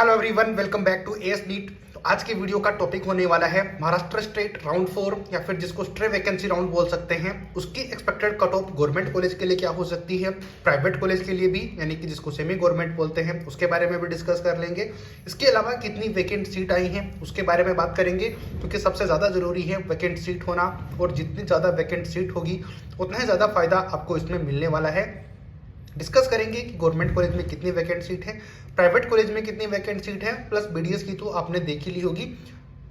Hello everyone, welcome back to AS NEET. तो आज के वीडियो का टॉपिक होने वाला है महाराष्ट्र स्टेट राउंड 4 या फिर जिसको स्ट्रे वैकेंसी राउंड बोल सकते हैं, उसकी expected cut off government college के लिए क्या हो सकती है, प्राइवेट कॉलेज के लिए भी यानी कि जिसको सेमी गवर्नमेंट बोलते हैं उसके बारे में भी डिस्कस कर लेंगे। इसके अलावा कितनी वैकेंट सीट आई हैं उसके बारे में बात करेंगे, क्योंकि सबसे ज़्यादा जरूरी है वैकेंट सीट होना, और जितनी ज़्यादा वैकेंट सीट होगी उतना ही ज़्यादा फायदा आपको इसमें मिलने वाला है। डिस्कस करेंगे कि गवर्नमेंट कॉलेज में कितनी वैकेंट सीट है, प्राइवेट कॉलेज में कितनी वैकेंट सीट है, प्लस बीडीएस की तो आपने देख ही ली होगी।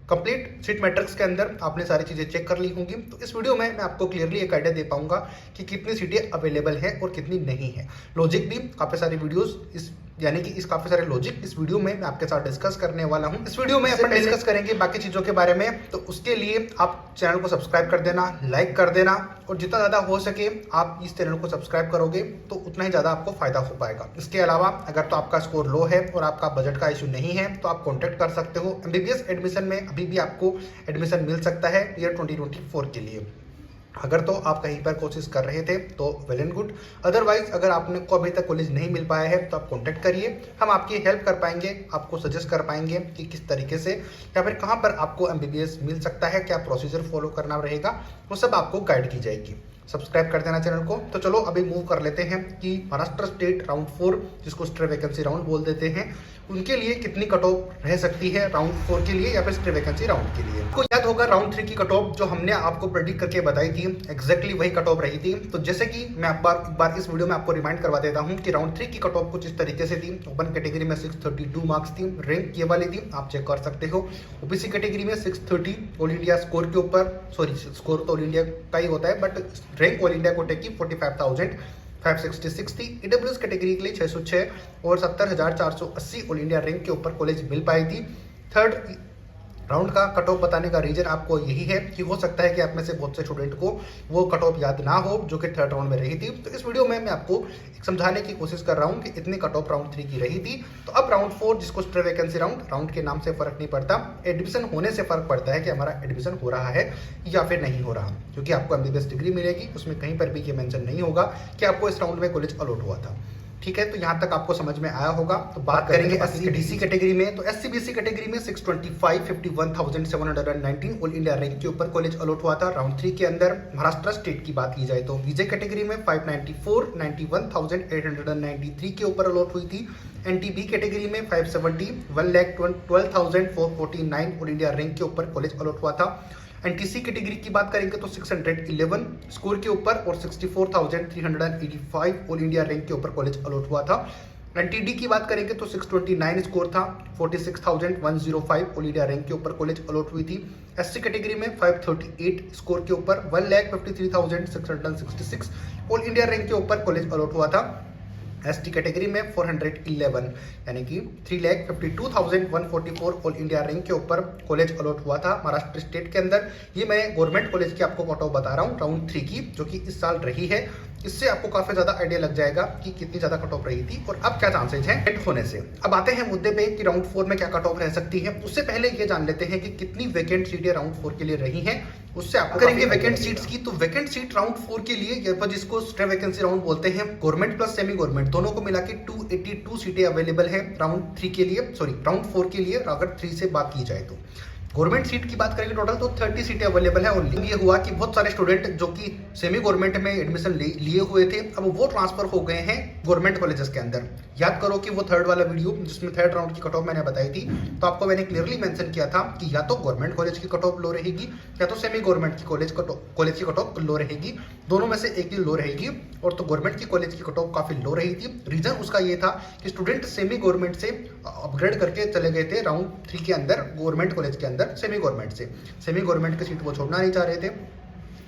कंप्लीट सीट मैट्रिक्स के अंदर आपने सारी चीज़ें चेक कर ली होंगी। तो इस वीडियो में मैं आपको क्लियरली एक आइडिया दे पाऊंगा कि कितनी सीटें अवेलेबल हैं और कितनी नहीं है। लॉजिक भी काफ़ी सारी वीडियोस इस यानी कि इस काफ़ी सारे लॉजिक इस वीडियो में मैं आपके साथ डिस्कस करने वाला हूं। इस वीडियो में अपन डिस्कस करेंगे बाकी चीज़ों के बारे में, तो उसके लिए आप चैनल को सब्सक्राइब कर देना, लाइक कर देना, और जितना ज़्यादा हो सके आप इस चैनल को सब्सक्राइब करोगे तो उतना ही ज़्यादा आपको फायदा हो पाएगा। इसके अलावा अगर तो आपका स्कोर लो है और आपका बजट का इशू नहीं है तो आप कॉन्टैक्ट कर सकते हो। एमबीबीएस एडमिशन में अभी भी आपको एडमिशन मिल सकता है ईयर 2024 के लिए। अगर तो आप कहीं पर कोशिश कर रहे थे तो वेल एंड गुड, अदरवाइज अगर आपने को अभी तक कॉलेज नहीं मिल पाया है तो आप कांटेक्ट करिए, हम आपकी हेल्प कर पाएंगे, आपको सजेस्ट कर पाएंगे कि किस तरीके से या फिर कहां पर आपको एमबीबीएस मिल सकता है, क्या प्रोसीजर फॉलो करना रहेगा, वो सब आपको गाइड की जाएगी। सब्सक्राइब कर देना चैनल को। तो चलो अभी मूव कर लेते हैं कि महाराष्ट्र स्टेट राउंड 4 जिसको स्ट्रे वैकेंसी राउंड बोल देते हैं, उनके लिए कितनी कट ऑफ रह सकती है राउंड 4 के लिए या फिर स्ट्रे वैकेंसी राउंड के लिए। आपको याद होगा राउंड 3 की कट ऑफ जो हमने आपको प्रेडिक्ट करके बताई थी, एग्जैक्टली वही कट ऑफ रही थी। तो जैसे कि मैं एक बार इस वीडियो में आपको रिमाइंड करवा देता हूं कि राउंड 3 की कट ऑफ कुछ इस तरीके से थी। ओपन कैटेगरी में 632 मार्क्स थी, रैंक ये वाली थी, आप चेक कर सकते हो। ओबीसी कैटेगरी में 630 ऑल इंडिया स्कोर के ऊपर, सॉरी स्कोर तो ऑल इंडिया का ही होता है बट रैंक ऑल इंडिया कोटे की 45,566 थी। ईडब्ल्यूएस कैटेगरी के लिए 606 और 70,480 ऑल इंडिया रैंक के ऊपर कॉलेज मिल पाई थी। थर्ड राउंड का कट ऑफ बताने का रीजन आपको यही है कि हो सकता है कि आप में से बहुत से स्टूडेंट को वो कट ऑफ याद ना हो जो कि थर्ड राउंड में रही थी। तो इस वीडियो में मैं आपको समझाने की कोशिश कर रहा हूं कि इतनी कट ऑफ राउंड 3 की रही थी। तो अब राउंड 4 जिसको स्ट्रे वैकेंसी राउंड के नाम से फर्क नहीं पड़ता, एडमिशन होने से फर्क पड़ता है कि हमारा एडमिशन हो रहा है या फिर नहीं हो रहा, क्योंकि आपको एमबीबीएस डिग्री मिलेगी, उसमें कहीं पर भी ये मेंशन नहीं होगा कि आपको इस राउंड में कॉलेज अलॉट हुआ था। ठीक है, तो यहाँ तक आपको समझ में आया होगा। तो बात करेंगे एससी कैटेगरी में। तो एससी बीसी कैटेगरी में 625 51,719 ऑल इंडिया रैंक के ऊपर कॉलेज अलॉट हुआ था राउंड 3 के अंदर। महाराष्ट्र स्टेट की बात की जाए तो विजय कैटेगरी में 594 91,893 के ऊपर अलॉट हुई थी। एनटीबी कैटेगरी में 570 1,12,449 ऑल इंडिया रैंक के ऊपर कॉलेज अलॉट हुआ था। एनटीसी कैटेगरी की बात करेंगे तो 611 स्कोर के ऊपर और 64,385 ऑल इंडिया रैंक के ऊपर कॉलेज अलॉट हुआ था। एनटीडी की बात करेंगे तो 629 स्कोर था, 46,105 ऑल इंडिया रैंक के ऊपर कॉलेज अलॉट हुई थी। एससी कैटेगरी में 538 स्कोर के ऊपर 1,53,666 ऑल इंडिया रैंक के ऊपर कॉलेज अलॉट हुआ था। एसटी कैटेगरी में 411 यानी कि 3,52,144 ऑल इंडिया रैंक के ऊपर कॉलेज अलॉट हुआ था महाराष्ट्र स्टेट के अंदर। ये मैं गवर्नमेंट कॉलेज की आपको कट ऑफ बता रहा हूँ राउंड 3 की, जो कि इस साल रही है। इससे आपको काफी ज्यादा आइडिया लग जाएगा कि कितनी ज्यादा कट ऑफ रही थी और अब क्या चांसेस हैं हिट होने से। अब आते हैं मुद्दे पे कि राउंड 4 में क्या कट ऑफ रह सकती है। उससे पहले ये जान लेते हैं कि कितनी वैकेंट सीटें राउंड 4 के लिए रही हैं। उससे आपको करेंगे वैकेंट सीट्स की। तो वैकेंट सीट राउंड 4 के लिए जिसको स्ट्रे वैकेंसी राउंड बोलते हैं, गवर्नमेंट प्लस सेमी गवर्नमेंट दोनों को मिला के 282 सीटें अवेलेबल है राउंड 3 के लिए, सॉरी राउंड 4 के लिए। अगर 3 से बात की जाए तो गवर्नमेंट सीट की बात करेंगे टोटल तो 30 सीटें अवेलेबल है। ओनली ये हुआ कि बहुत सारे स्टूडेंट जो कि सेमी गवर्नमेंट में एडमिशन लिए हुए थे, अब वो ट्रांसफर हो गए हैं गवर्नमेंट कॉलेजेस के अंदर। याद करो कि वो थर्ड वाला वीडियो जिसमें थर्ड राउंड की कट ऑफ मैंने बताई थी, तो आपको मैंने क्लियरली मेंशन किया था कि या तो गवर्नमेंट कॉलेज की कट ऑफ लो रहेगी या तो सेमी गवर्नमेंट की कॉलेज की कट ऑफ लो रहेगी। दोनों में से एक ही लो रहेगी, और तो गवर्नमेंट की कॉलेज की कट ऑफ काफी लो रही थी। रीजन उसका ये था कि स्टूडेंट सेमी गवर्नमेंट से अपग्रेड करके चले गए थे राउंड 3 के अंदर गवर्नमेंट कॉलेज के अंदर सेमी गवर्नमेंट से। सेमी गवर्नमेंट की सीट वो छोड़ना नहीं चाह रहे थे,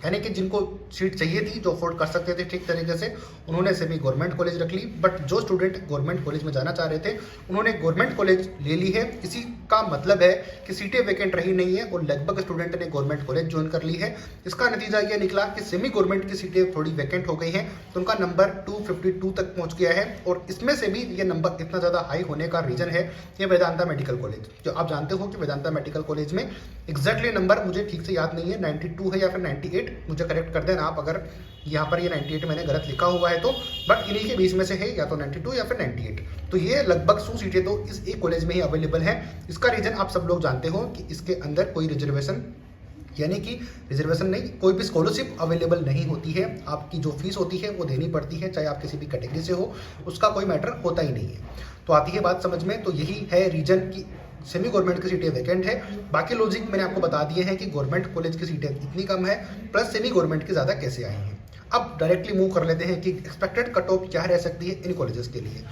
यानी कि जिनको सीट चाहिए थी, जो अफोर्ड कर सकते थे ठीक तरीके से, उन्होंने सेमी गवर्नमेंट कॉलेज रख ली। बट जो स्टूडेंट गवर्नमेंट कॉलेज में जाना चाह रहे थे उन्होंने गवर्नमेंट कॉलेज ले ली है। इसी का मतलब है कि सीटें वैकेंट रही नहीं है और लगभग स्टूडेंट ने गवर्नमेंट कॉलेज ज्वाइन कर ली है। इसका नतीजा यह निकला कि सेमी गवर्नमेंट की सीटें थोड़ी वैकेंट हो गई हैं, तो उनका नंबर 252 तक पहुंच गया है। और इसमें से भी ये नंबर इतना ज़्यादा हाई होने का रीजन है ये वेदांता मेडिकल कॉलेज, जो आप जानते हो कि वेदांता मेडिकल कॉलेज में एग्जैक्टली नंबर मुझे ठीक से याद नहीं है, 92 है या फिर 98, 98, मुझे करेक्ट कर देना आप अगर यहाँ पर ये 98 मैंने गलत लिखा हुआ है तो, बट इन्हीं के बीच में से है, या तो 92 या फिर 98। तो ये लगभग 100 सीटें तो इस एक कॉलेज में ही अवेलेबल है। इसका रीज़न आप सब लोग जानते हो कि इसके अंदर कोई रिजर्वेशन, यानी कि रिजर्वेशन नहीं, कोई भी स्कॉलरशिप अवेलेबल नहीं होती है। आपकी जो फीस होती है वो देनी पड़ती है, चाहे आप किसी भी कैटेगरी से हो, उसका कोई मैटर होता ही नहीं है। तो आती है बात समझ में, तो यही है रीजन की सेमी गवर्नमेंट की सीटें वैकेंट है। बाकी लॉजिक मैंने आपको बता दिए हैं कि गवर्नमेंट कॉलेज की सीटें इतनी कम है, प्लस सेमी गवर्नमेंट की ज़्यादा कैसे आई हैं। अब डायरेक्टली मूव कर लेते हैं कि एक्सपेक्टेड कट ऑफ क्या रह सकती है इन कॉलेजेस के लिए।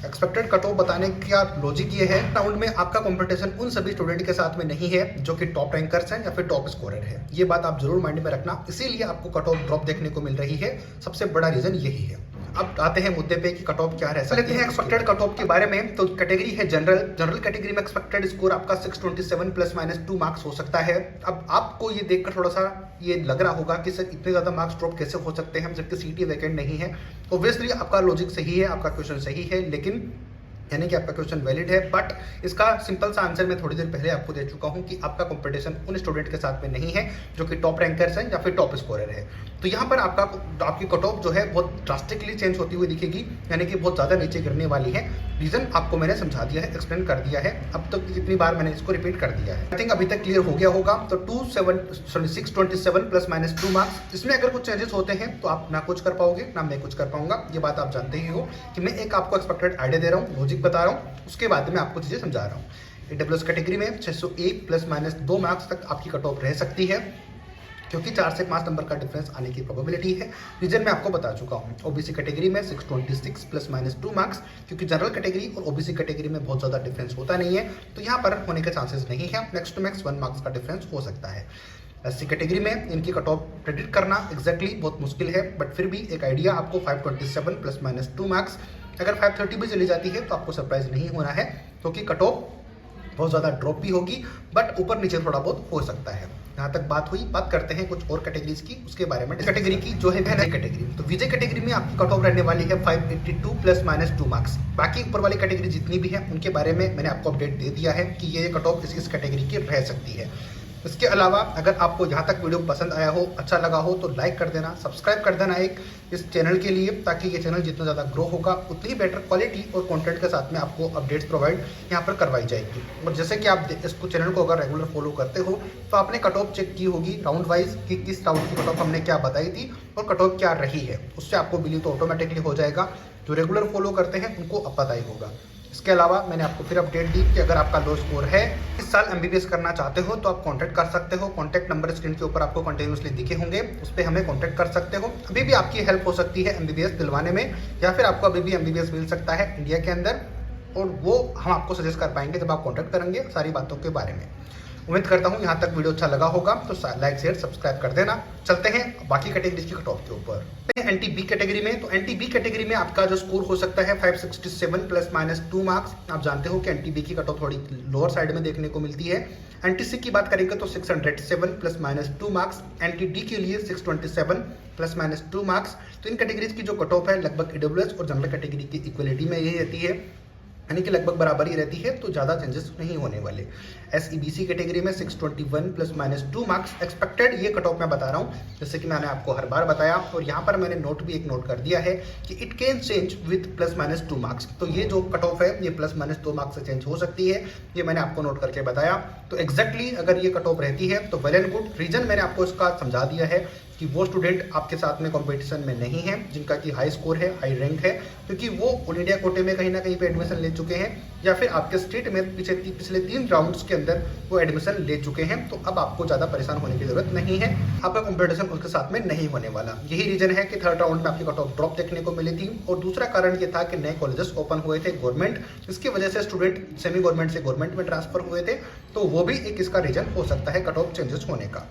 एक्सपेक्टेड कट ऑफ बताने का लॉजिक ये है, राउंड में आपका कंपटीशन उन सभी स्टूडेंट के साथ में नहीं है जो कि टॉप रैंकर्स हैं या फिर टॉप स्कोरर है। ये बात आप जरूर माइंड में रखना, इसीलिए आपको कट ऑफ ड्रॉप देखने को मिल रही है। सबसे बड़ा रीजन यही है। अब आते हैं मुद्दे पे कि कट ऑफ क्या रह सकती है एक्सपेक्टेड कट ऑफ के बारे में। तो कैटेगरी है जनरल कैटेगरी में एक्सपेक्टेड स्कोर आपका 627 ±2 मार्क्स हो सकता है। अब आपको ये देखकर थोड़ा सा ये लग रहा होगा कि सर इतने ज़्यादा मार्क्स ड्रॉप कैसे हो सकते हैं जबकि सीटी वैकेंट नहीं है। ऑब्वियसली आपका लॉजिक सही है, आपका क्वेश्चन सही है, लेकिन यानी कि आपका क्वेश्चन वैलिड है, बट इसका सिंपल सा आंसर मैं थोड़ी देर पहले आपको दे चुका हूं कि आपका कंपटीशन उन स्टूडेंट के साथ में नहीं है जो कि टॉप रैंकर्स हैं या फिर टॉप स्कोरर है। तो यहाँ पर आपकी कट ऑफ जो है बहुत ड्रास्टिकली चेंज होती हुई दिखेगी, यानी कि बहुत ज़्यादा नीचे गिरने वाली है। रीज़न आपको मैंने समझा दिया है, एक्सप्लेन कर दिया है, अब तक जितनी बार मैंने इसको रिपीट कर दिया है। आई थिंक अभी तक क्लियर हो गया होगा। तो 627 ±2 मार्क्स, इसमें अगर कुछ चेंजेस होते हैं तो आप ना कुछ कर पाओगे ना मैं कुछ कर पाऊंगा। ये बात आप जानते ही हो कि मैं एक आपको एक्सपेक्टेड आइडिया दे रहा हूँ, लॉजिक बता रहा हूँ, उसके बाद में आपको चीज़ें समझा रहा हूँ। AWS कैटेगरी में 601 ±2 मार्क्स तक आपकी कट ऑफ रह सकती है, क्योंकि 4 से 5 नंबर का डिफरेंस आने की प्रोबेबिलिटी है। रीजन मैं आपको बता चुका हूँ। ओबीसी कैटेगरी में 626 ±2 मार्क्स, क्योंकि जनरल कैटेगरी और ओबीसी कैटेगरी में बहुत ज़्यादा डिफरेंस होता नहीं है, तो यहाँ पर होने के चांसेस नहीं है। नेक्स्ट टू मैक्स 1 मार्क्स का डिफरेंस हो सकता है। एससी कैटेगरी में इनकी कट ऑफ प्रेडिक्ट करना एग्जैक्टली बहुत मुश्किल है, बट फिर भी एक आइडिया आपको 527 ±2 मार्क्स। अगर 530 भी चली जाती है तो आपको सरप्राइज नहीं होना है, क्योंकि कट ऑफ बहुत ज़्यादा ड्रॉप भी होगी, बट ऊपर नीचे थोड़ा बहुत हो सकता है। यहाँ तक बात हुई। बात करते हैं कुछ और कैटेगरीज की, उसके बारे में। कैटेगरी की जो है कैटेगरी, तो विजय कैटेगरी में आपकी कट ऑफ रहने वाली है 582 ±2 मार्क्स। बाकी ऊपर वाली कैटेगरी जितनी भी है उनके बारे में मैंने आपको अपडेट दे दिया है कि ये कट ऑफ इस कैटेगरी की रह सकती है। इसके अलावा अगर आपको यहाँ तक वीडियो पसंद आया हो, अच्छा लगा हो, तो लाइक कर देना, सब्सक्राइब कर देना एक इस चैनल के लिए, ताकि ये चैनल जितना ज़्यादा ग्रो होगा उतनी ही बेटर क्वालिटी और कंटेंट के साथ में आपको अपडेट्स प्रोवाइड यहाँ पर करवाई जाएगी। और जैसे कि आप इसको चैनल को अगर रेगुलर फॉलो करते हो तो आपने कट ऑफ चेक की होगी राउंड वाइज कि किस राउंड की कट ऑफ हमने क्या बताई थी और कट ऑफ क्या रही है, उससे आपको बिलीव तो ऑटोमेटिकली हो जाएगा। जो रेगुलर फॉलो करते हैं उनको अब पता ही होगा। इसके अलावा मैंने आपको फिर अपडेट दी कि अगर आपका लो स्कोर है, इस साल MBBS करना चाहते हो, तो आप कांटेक्ट कर सकते हो। कांटेक्ट नंबर स्क्रीन के ऊपर आपको कंटिन्यूसली दिखे होंगे, उस पर हमें कांटेक्ट कर सकते हो। अभी भी आपकी हेल्प हो सकती है MBBS दिलवाने में, या फिर आपको अभी भी MBBS मिल सकता है इंडिया के अंदर, और वो हम आपको सजेस्ट कर पाएंगे जब आप कॉन्टैक्ट करेंगे सारी बातों के बारे में। उम्मीद करता हूँ यहाँ तक वीडियो अच्छा लगा होगा, तो लाइक शेयर सब्सक्राइब कर देना। चलते हैं बाकी कैटेगरीज की कट ऑफ के ऊपर। NTB कैटेगरी में, तो NTB कैटेगरी में आपका जो स्कोर हो सकता है 567 ±2 मार्क्स। आप जानते हो कि NTB की कट ऑफ थोड़ी लोअर साइड में देखने को मिलती है। NTC की बात करेंगे तो 607 ±2 मार्क्स। NTD के लिए 627 ±2 मार्क्स। तो इन कैटेगरीज की जो कट ऑफ है लगभग AWS और जनरल कैटेगरी की इक्वलिटी में यही रहती है, यानी कि लगभग बराबर ही रहती है, तो ज़्यादा चेंजेस नहीं होने वाले। SEBC कैटेगरी में 621 ±2 मार्क्स एक्सपेक्टेड, ये कट ऑफ मैं बता रहा हूँ जैसे कि मैंने आपको हर बार बताया, और यहाँ पर मैंने एक नोट कर दिया है कि it can change with ±2 marks. तो ये जो कट ऑफ है ये ±2 मार्क्स से चेंज हो सकती है, ये मैंने आपको नोट करके बताया। तो एग्जैक्टली अगर ये कट ऑफ रहती है तो वेल एंड गुड। रीजन मैंने आपको इसका समझा दिया है कि वो स्टूडेंट आपके साथ में कंपटीशन में नहीं है जिनका कि हाई स्कोर है, हाई रैंक है, क्योंकि वो ऑल इंडिया कोटे में कहीं ना कहीं पे एडमिशन ले चुके हैं, या फिर आपके स्टेट में पिछले 3 राउंड्स के अंदर वो एडमिशन ले चुके हैं। तो अब आपको ज़्यादा परेशान होने की जरूरत नहीं है, आपका कंपटीशन उसके साथ में नहीं होने वाला। यही रीजन है कि 3rd राउंड में आपकी कट ऑफ ड्रॉप देखने को मिली थी। और दूसरा कारण ये था कि नए कॉलेजेस ओपन हुए थे गवर्नमेंट, इसकी वजह से स्टूडेंट सेमी गवर्नमेंट से गवर्नमेंट में ट्रांसफर हुए थे, तो वो भी एक इसका रीजन हो सकता है कट ऑफ चेंजेस होने का।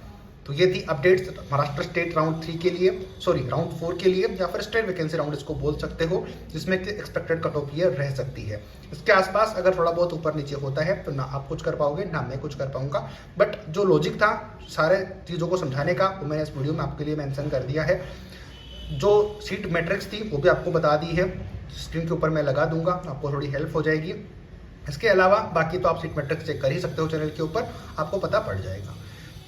तो ये थी अपडेट्स महाराष्ट्र स्टेट राउंड 3 के लिए, राउंड 4 के लिए, या फिर स्टेट वैकेंसी राउंड इसको बोल सकते हो, जिसमें कि एक्सपेक्टेड कट ऑफ ये रह सकती है। इसके आसपास अगर थोड़ा बहुत ऊपर नीचे होता है तो ना आप कुछ कर पाओगे ना मैं कुछ कर पाऊंगा, बट जो लॉजिक था सारे चीज़ों को समझाने का वो मैंने इस वीडियो में आपके लिए मेंशन कर दिया है। जो सीट मैट्रिक्स थी वो भी आपको बता दी है, स्क्रीन के ऊपर मैं लगा दूंगा, आपको थोड़ी हेल्प हो जाएगी। इसके अलावा बाकी तो आप सीट मैट्रिक्स चेक कर ही सकते हो, चैनल के ऊपर आपको पता पड़ जाएगा।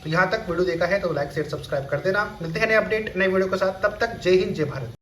तो यहाँ तक वीडियो देखा है तो लाइक शेयर सब्सक्राइब कर देना। मिलते हैं नए अपडेट नए वीडियो के साथ, तब तक जय हिंद जय भारत।